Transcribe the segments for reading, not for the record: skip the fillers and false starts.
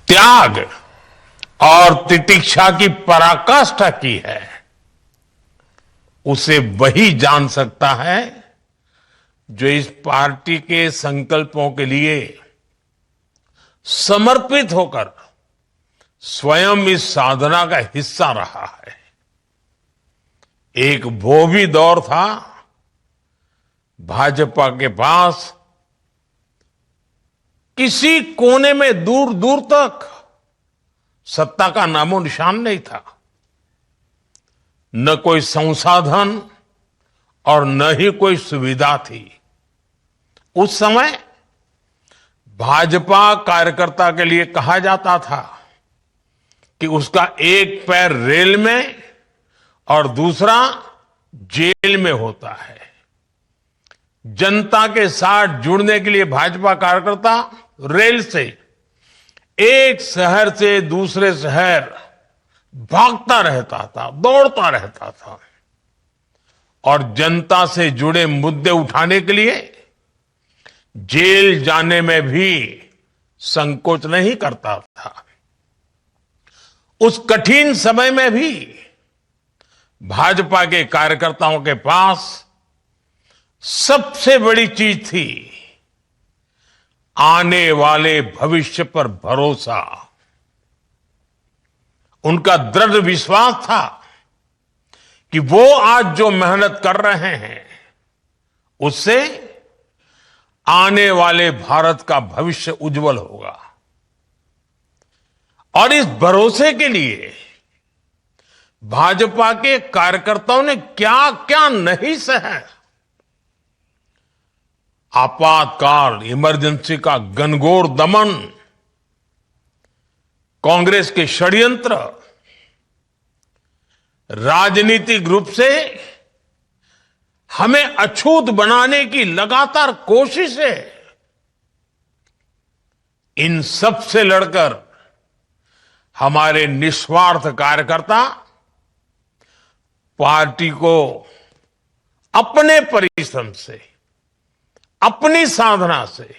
त्याग और तितिक्षा की पराकाष्ठा की है, उसे वही जान सकता है जो इस पार्टी के संकल्पों के लिए समर्पित होकर स्वयं इस साधना का हिस्सा रहा है। एक वो भी दौर था भाजपा के पास किसी कोने में दूर दूर तक सत्ता का नामो निशान नहीं था, न कोई संसाधन और न ही कोई सुविधा थी। उस समय भाजपा कार्यकर्ता के लिए कहा जाता था कि उसका एक पैर रेल में और दूसरा जेल में होता है। जनता के साथ जुड़ने के लिए भाजपा कार्यकर्ता रेल से एक शहर से दूसरे शहर भागता रहता था, दौड़ता रहता था और जनता से जुड़े मुद्दे उठाने के लिए जेल जाने में भी संकोच नहीं करता था। उस कठिन समय में भी भाजपा के कार्यकर्ताओं के पास सबसे बड़ी चीज थी आने वाले भविष्य पर भरोसा। उनका दृढ़ विश्वास था कि वो आज जो मेहनत कर रहे हैं उससे आने वाले भारत का भविष्य उज्जवल होगा। और इस भरोसे के लिए भाजपा के कार्यकर्ताओं ने क्या क्या नहीं सहा। आपातकाल, इमरजेंसी का घनघोर दमन, कांग्रेस के षड्यंत्र, राजनीतिक रूप से हमें अछूत बनाने की लगातार कोशिशें, इन सब से लड़कर हमारे निस्वार्थ कार्यकर्ता पार्टी को अपने परिश्रम से, अपनी साधना से,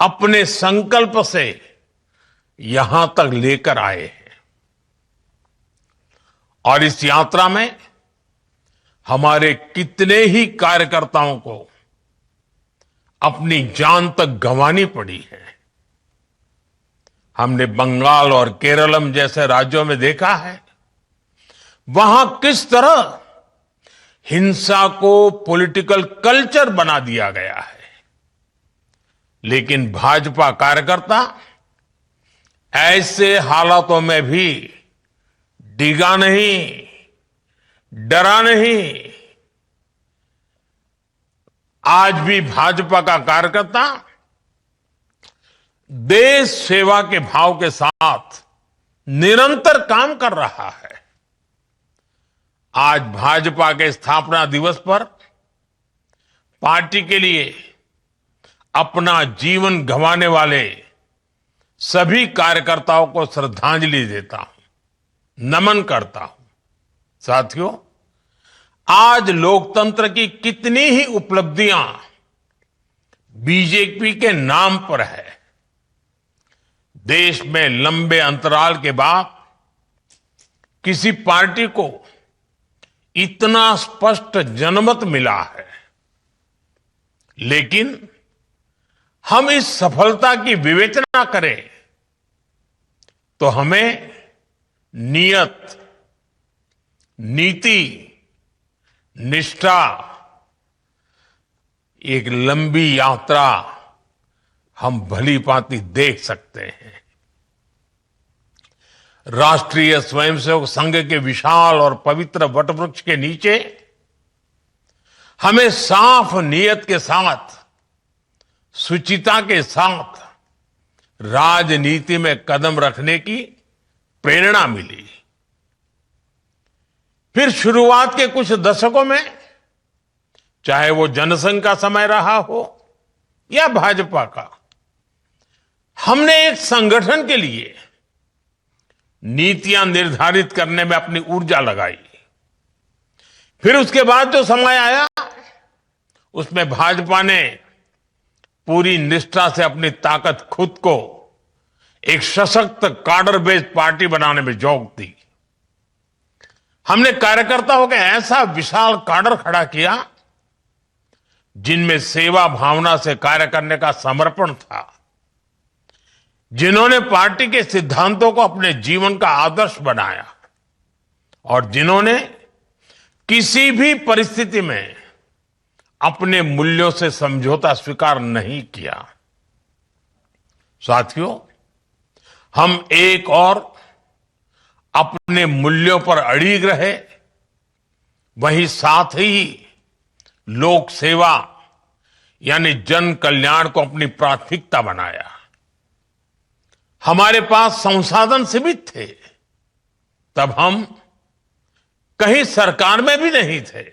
अपने संकल्प से यहां तक लेकर आए हैं। और इस यात्रा में हमारे कितने ही कार्यकर्ताओं को अपनी जान तक गंवानी पड़ी है। हमने बंगाल और केरलम जैसे राज्यों में देखा है वहां किस तरह हिंसा को पॉलिटिकल कल्चर बना दिया गया है। लेकिन भाजपा कार्यकर्ता ऐसे हालातों में भी डिगा नहीं, डरा नहीं। आज भी भाजपा का कार्यकर्ता देश सेवा के भाव के साथ निरंतर काम कर रहा है। आज भाजपा के स्थापना दिवस पर पार्टी के लिए अपना जीवन गंवाने वाले सभी कार्यकर्ताओं को श्रद्धांजलि देता हूं, नमन करता हूं। साथियों, आज लोकतंत्र की कितनी ही उपलब्धियां बीजेपी के नाम पर है। देश में लंबे अंतराल के बाद किसी पार्टी को इतना स्पष्ट जनमत मिला है। लेकिन हम इस सफलता की विवेचना करें तो हमें नियत, नीति, निष्ठा, एक लंबी यात्रा हम भली भांति देख सकते हैं। राष्ट्रीय स्वयंसेवक संघ के विशाल और पवित्र वटवृक्ष के नीचे हमें साफ नियत के साथ, सुचिता के साथ राजनीति में कदम रखने की प्रेरणा मिली। फिर शुरुआत के कुछ दशकों में, चाहे वो जनसंघ का समय रहा हो या भाजपा का, हमने एक संगठन के लिए नीतियां निर्धारित करने में अपनी ऊर्जा लगाई। फिर उसके बाद जो समय आया उसमें भाजपा ने पूरी निष्ठा से अपनी ताकत खुद को एक सशक्त कार्डर बेस्ड पार्टी बनाने में जोक दी। हमने कार्यकर्ताओं का ऐसा विशाल कार्डर खड़ा किया जिनमें सेवा भावना से कार्य करने का समर्पण था, जिन्होंने पार्टी के सिद्धांतों को अपने जीवन का आदर्श बनाया और जिन्होंने किसी भी परिस्थिति में अपने मूल्यों से समझौता स्वीकार नहीं किया। साथियों, हम एक और अपने मूल्यों पर अड़िग रहे, वहीं साथ ही लोक सेवा यानी जन कल्याण को अपनी प्राथमिकता बनाया। हमारे पास संसाधन सीमित थे, तब हम कहीं सरकार में भी नहीं थे,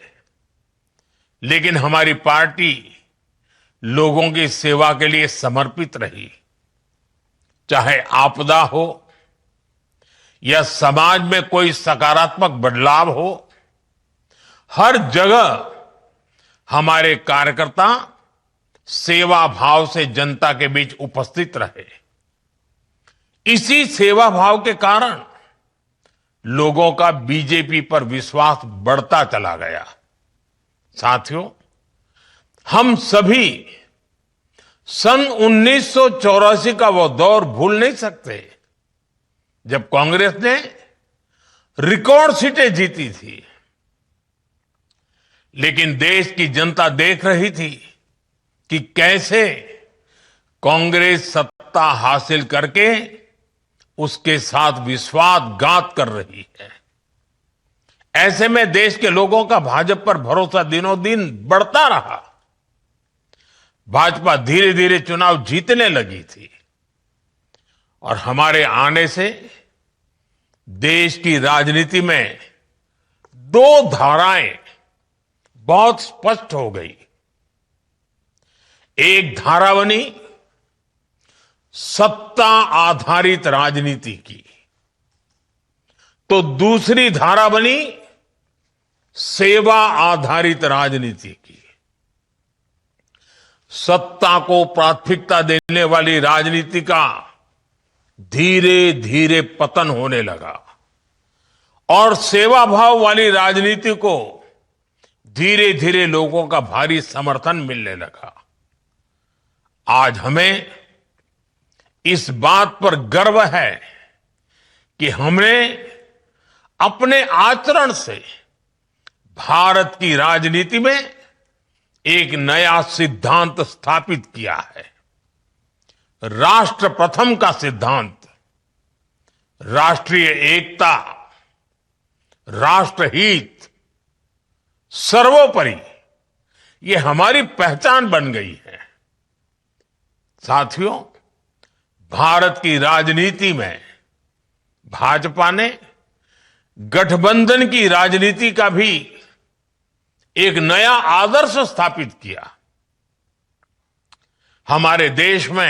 लेकिन हमारी पार्टी लोगों की सेवा के लिए समर्पित रही। चाहे आपदा हो या समाज में कोई सकारात्मक बदलाव हो, हर जगह हमारे कार्यकर्ता सेवा भाव से जनता के बीच उपस्थित रहे। इसी सेवा भाव के कारण लोगों का बीजेपी पर विश्वास बढ़ता चला गया। साथियों, हम सभी सन 1984 का वो दौर भूल नहीं सकते जब कांग्रेस ने रिकॉर्ड सीटें जीती थी, लेकिन देश की जनता देख रही थी कि कैसे कांग्रेस सत्ता हासिल करके उसके साथ विश्वासघात कर रही है। ऐसे में देश के लोगों का भाजपा पर भरोसा दिनों दिन बढ़ता रहा। भाजपा धीरे धीरे चुनाव जीतने लगी थी और हमारे आने से देश की राजनीति में दो धाराएं बहुत स्पष्ट हो गई। एक धारा बनी सत्ता आधारित राजनीति की, तो दूसरी धारा बनी सेवा आधारित राजनीति की। सत्ता को प्राथमिकता देने वाली राजनीति का धीरे धीरे पतन होने लगा और सेवा भाव वाली राजनीति को धीरे धीरे लोगों का भारी समर्थन मिलने लगा। आज हमें इस बात पर गर्व है कि हमने अपने आचरण से भारत की राजनीति में एक नया सिद्धांत स्थापित किया है। राष्ट्र प्रथम का सिद्धांत, राष्ट्रीय एकता, राष्ट्रहित, सर्वोपरि, ये हमारी पहचान बन गई है। साथियों, भारत की राजनीति में भाजपा ने गठबंधन की राजनीति का भी एक नया आदर्श स्थापित किया। हमारे देश में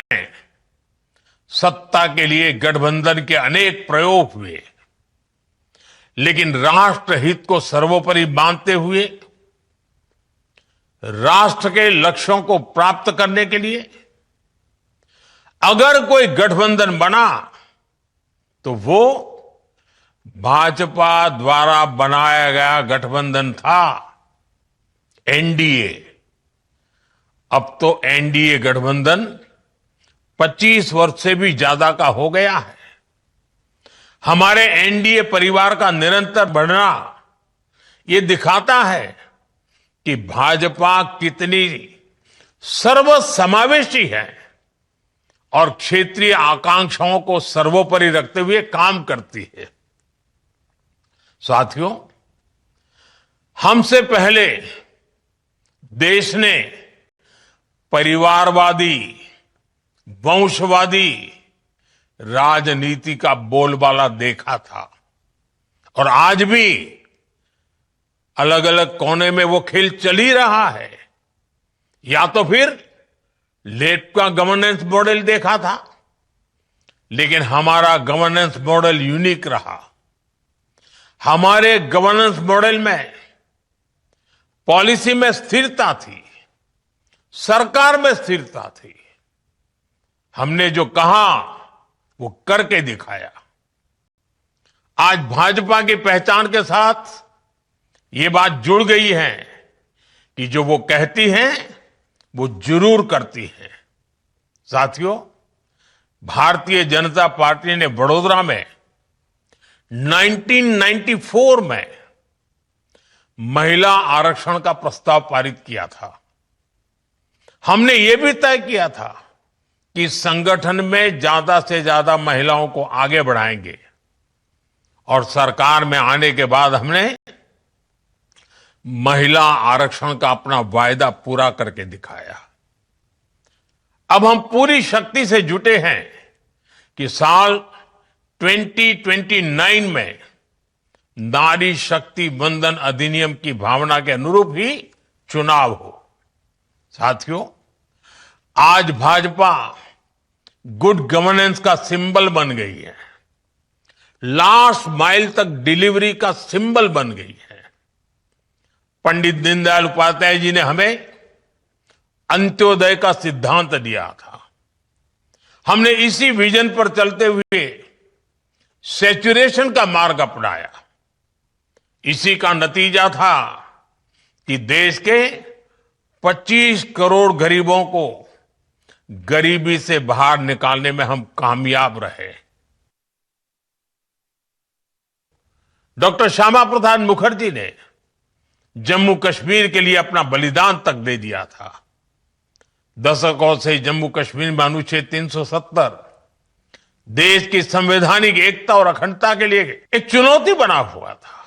सत्ता के लिए गठबंधन के अनेक प्रयोग हुए, लेकिन राष्ट्रहित को सर्वोपरि मानते हुए राष्ट्र के लक्ष्यों को प्राप्त करने के लिए अगर कोई गठबंधन बना तो वो भाजपा द्वारा बनाया गया गठबंधन था, एनडीए। अब तो एनडीए गठबंधन 25 वर्ष से भी ज्यादा का हो गया है। हमारे एनडीए परिवार का निरंतर बढ़ना ये दिखाता है कि भाजपा कितनी सर्वसमावेशी है और क्षेत्रीय आकांक्षाओं को सर्वोपरि रखते हुए काम करती है। साथियों, हमसे पहले देश ने परिवारवादी, वंशवादी राजनीति का बोलबाला देखा था और आज भी अलग अलग कोने में वो खेल चल ही रहा है। या तो फिर लेफ्ट का गवर्नेंस मॉडल देखा था, लेकिन हमारा गवर्नेंस मॉडल यूनिक रहा। हमारे गवर्नेंस मॉडल में पॉलिसी में स्थिरता थी, सरकार में स्थिरता थी। हमने जो कहा वो करके दिखाया। आज भाजपा की पहचान के साथ ये बात जुड़ गई है कि जो वो कहती हैं वो जरूर करती हैं। साथियों, भारतीय जनता पार्टी ने वडोदरा में 1994 में महिला आरक्षण का प्रस्ताव पारित किया था। हमने ये भी तय किया था कि संगठन में ज्यादा से ज्यादा महिलाओं को आगे बढ़ाएंगे, और सरकार में आने के बाद हमने महिला आरक्षण का अपना वायदा पूरा करके दिखाया। अब हम पूरी शक्ति से जुटे हैं कि साल 2029 में नारी शक्ति वंदन अधिनियम की भावना के अनुरूप ही चुनाव हो। साथियों, आज भाजपा गुड गवर्नेंस का सिंबल बन गई है, लास्ट माइल तक डिलीवरी का सिंबल बन गई है। पंडित दीनदयाल उपाध्याय जी ने हमें अंत्योदय का सिद्धांत दिया था। हमने इसी विजन पर चलते हुए सैचुरेशन का मार्ग अपनाया। इसी का नतीजा था कि देश के 25 करोड़ गरीबों को गरीबी से बाहर निकालने में हम कामयाब रहे। डॉक्टर श्यामा प्रसाद मुखर्जी ने जम्मू कश्मीर के लिए अपना बलिदान तक दे दिया था। दशकों से जम्मू कश्मीर में अनुच्छेद 370 देश की संवैधानिक एकता और अखंडता के लिए एक चुनौती बना हुआ था,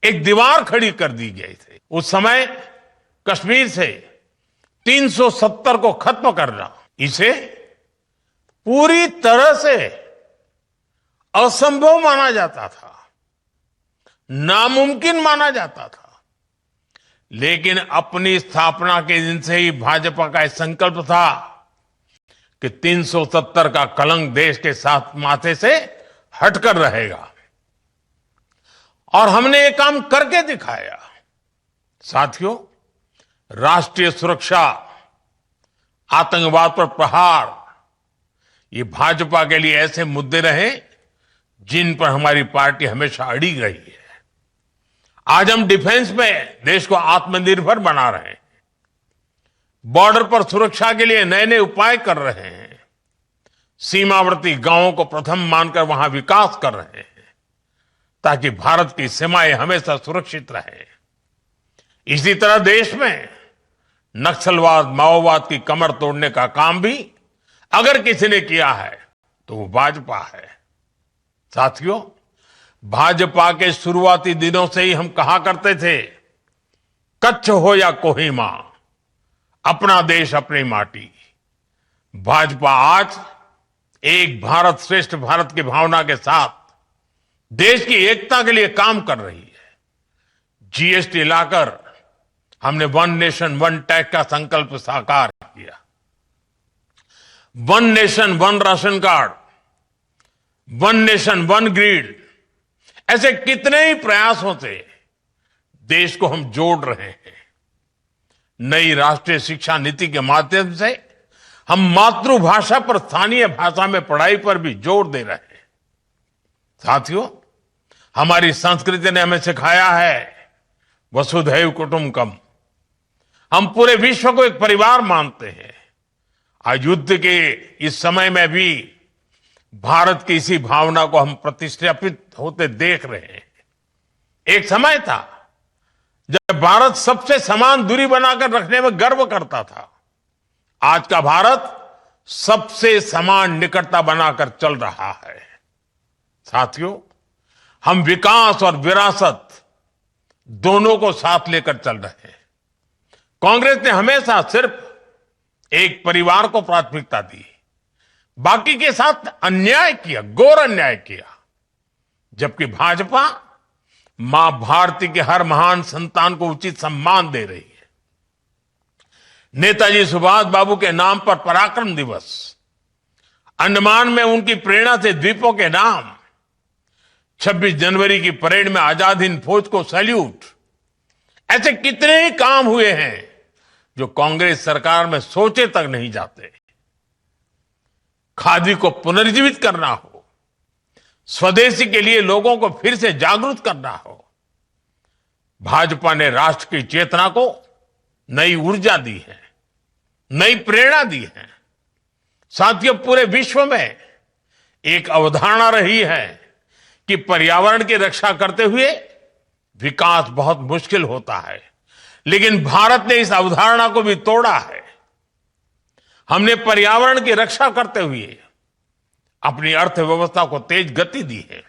एक दीवार खड़ी कर दी गई थी। उस समय कश्मीर से 370 को खत्म करना, इसे पूरी तरह से असंभव माना जाता था, नामुमकिन माना जाता था। लेकिन अपनी स्थापना के दिन से ही भाजपा का यह संकल्प था कि 370 का कलंक देश के साथ माथे से हटकर रहेगा, और हमने ये काम करके दिखाया। साथियों, राष्ट्रीय सुरक्षा, आतंकवाद पर प्रहार, ये भाजपा के लिए ऐसे मुद्दे रहे जिन पर हमारी पार्टी हमेशा अड़ी रही है। आज हम डिफेंस में देश को आत्मनिर्भर बना रहे हैं, बॉर्डर पर सुरक्षा के लिए नए नए उपाय कर रहे हैं, सीमावर्ती गांवों को प्रथम मानकर वहां विकास कर रहे हैं ताकि भारत की सीमाएं हमेशा सुरक्षित रहें। इसी तरह देश में नक्सलवाद, माओवाद की कमर तोड़ने का काम भी अगर किसी ने किया है तो वो भाजपा है। साथियों, भाजपा के शुरुआती दिनों से ही हम कहा करते थे, कच्छ हो या कोहिमा, अपना देश अपनी माटी। भाजपा आज एक भारत श्रेष्ठ भारत की भावना के साथ देश की एकता के लिए काम कर रही है। जीएसटी लाकर हमने वन नेशन वन टैक्स का संकल्प साकार किया। One nation one ration card, one nation one grid, ऐसे कितने ही प्रयासों से देश को हम जोड़ रहे हैं। नई राष्ट्रीय शिक्षा नीति के माध्यम से हम मातृभाषा पर स्थानीय भाषा में पढ़ाई पर भी जोर दे रहे हैं। साथियों, हमारी संस्कृति ने हमें सिखाया है वसुधैव कुटुंबकम। हम पूरे विश्व को एक परिवार मानते हैं। आज युद्ध के इस समय में भी भारत की इसी भावना को हम प्रतिष्ठापित होते देख रहे हैं। एक समय था जब भारत सबसे समान दूरी बनाकर रखने में गर्व करता था। आज का भारत सबसे समान निकटता बनाकर चल रहा है। साथियों, हम विकास और विरासत दोनों को साथ लेकर चल रहे हैं। कांग्रेस ने हमेशा सिर्फ एक परिवार को प्राथमिकता दी, बाकी के साथ अन्याय किया, घोर अन्याय किया। जबकि भाजपा मां भारती के हर महान संतान को उचित सम्मान दे रही है। नेताजी सुभाष बाबू के नाम पर पराक्रम दिवस, अंडमान में उनकी प्रेरणा से द्वीपों के नाम, 26 जनवरी की परेड में आजाद हिंद फौज को सैल्यूट, ऐसे कितने ही काम हुए हैं जो कांग्रेस सरकार में सोचे तक नहीं जाते। खादी को पुनर्जीवित करना हो, स्वदेशी के लिए लोगों को फिर से जागरूक करना हो, भाजपा ने राष्ट्र की चेतना को नई ऊर्जा दी है, नई प्रेरणा दी है। साथियों, पूरे विश्व में एक अवधारणा रही है कि पर्यावरण की रक्षा करते हुए विकास बहुत मुश्किल होता है, लेकिन भारत ने इस अवधारणा को भी तोड़ा है। हमने पर्यावरण की रक्षा करते हुए अपनी अर्थव्यवस्था को तेज गति दी है।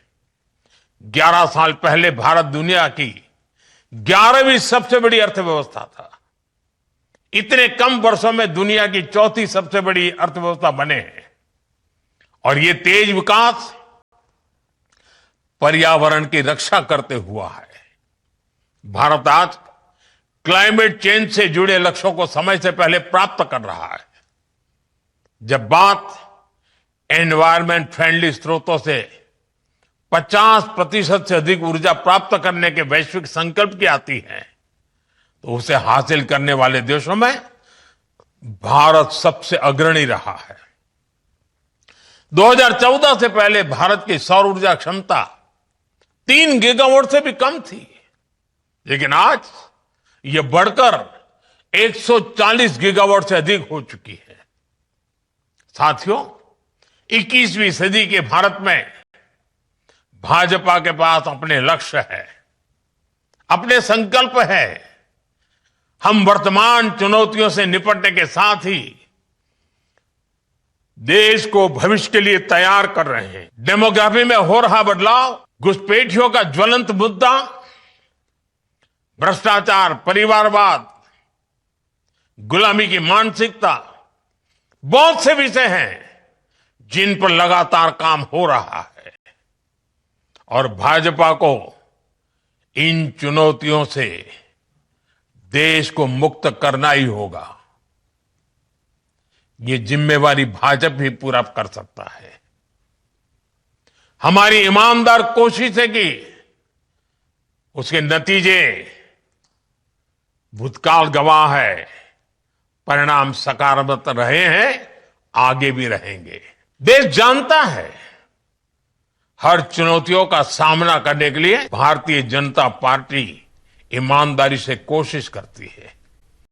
11 साल पहले भारत दुनिया की 11वीं सबसे बड़ी अर्थव्यवस्था था। इतने कम वर्षों में दुनिया की 4थी सबसे बड़ी अर्थव्यवस्था बने हैं। और ये तेज विकास पर्यावरण की रक्षा करते हुआ है। भारत आज क्लाइमेट चेंज से जुड़े लक्ष्यों को समय से पहले प्राप्त कर रहा है। जब बात एनवायरमेंट फ्रेंडली स्रोतों से 50% से अधिक ऊर्जा प्राप्त करने के वैश्विक संकल्प की आती है, तो उसे हासिल करने वाले देशों में भारत सबसे अग्रणी रहा है। 2014 से पहले भारत की सौर ऊर्जा क्षमता 3 गीगावाट से भी कम थी, लेकिन आज यह बढ़कर 140 गीगावाट से अधिक हो चुकी है। साथियों, 21वीं सदी के भारत में भाजपा के पास अपने लक्ष्य है, अपने संकल्प है। हम वर्तमान चुनौतियों से निपटने के साथ ही देश को भविष्य के लिए तैयार कर रहे हैं। डेमोग्राफी में हो रहा बदलाव, घुसपैठियों का ज्वलंत मुद्दा, भ्रष्टाचार, परिवारवाद, गुलामी की मानसिकता, बहुत से विषय हैं जिन पर लगातार काम हो रहा है। और भाजपा को इन चुनौतियों से देश को मुक्त करना ही होगा। ये जिम्मेवारी भाजपा ही पूरा कर सकता है। हमारी ईमानदार कोशिश है कि उसके नतीजे भूतकाल गवाह है, परिणाम सकारात्मक रहे हैं, आगे भी रहेंगे। देश जानता है हर चुनौतियों का सामना करने के लिए भारतीय जनता पार्टी ईमानदारी से कोशिश करती है।